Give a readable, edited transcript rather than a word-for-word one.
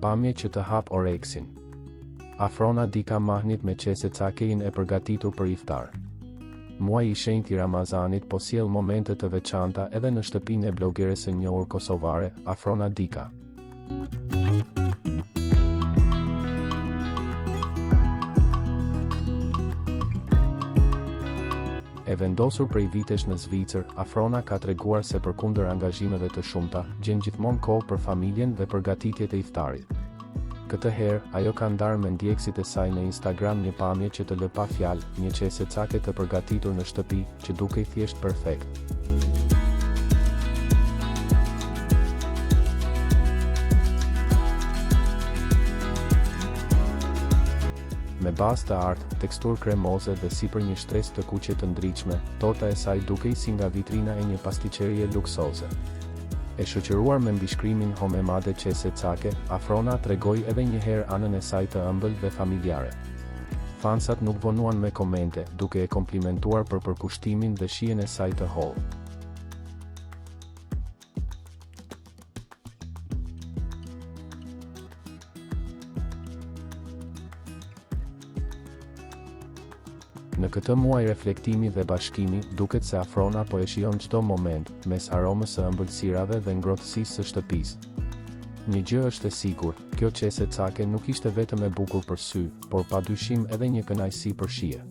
pamje që të hap oreksin. Afrona Dika mahnit me qese cakein e përgatitur për iftar. Muaji i shenjtë i Ramazanit po sjell momente të veçanta edhe në shtëpinë e blogeres së njohur kosovare, Afrona Dika. E vendosur prej vitesh në Zvicër, Afrona ka treguar se përkundër angazhimeve të shumta, gjen gjithmonë kohë për familjen dhe përgatitjet e iftarit. Këtë herë, ajo ka ndarë me ndjekësit e saj në Instagram një pamje që të lë pa fjalë, një qese cake të përgatitur në shtëpi, që dukej thjesht perfekt. Me bazë të artë, teksturë kremoze dhe sipër një shtresë të kuqe të ndritshme, torta e saj dukej si nga vitrina e një pasticcerie luksoze. E shoqëruar me mbishkrimin Homemade qese cake, Afrona tregoi edhe një herë anën e saj të ëmbël dhe familjare. Fansat nuk vonuan me komente, duke e komplimentuar për përkushtimin dhe shijen e saj të hollë. Në këtë muaj reflektimi dhe bashkimi, duket se Afrona po e shijon çdo moment, mes aromës së ëmbëlsirave dhe ngrohtësisë së shtëpisë. Një gjë është e sigurt, kjo qese cake nuk ishte vetëm e bukur për sy, por padyshim edhe një kënaqësi për shije.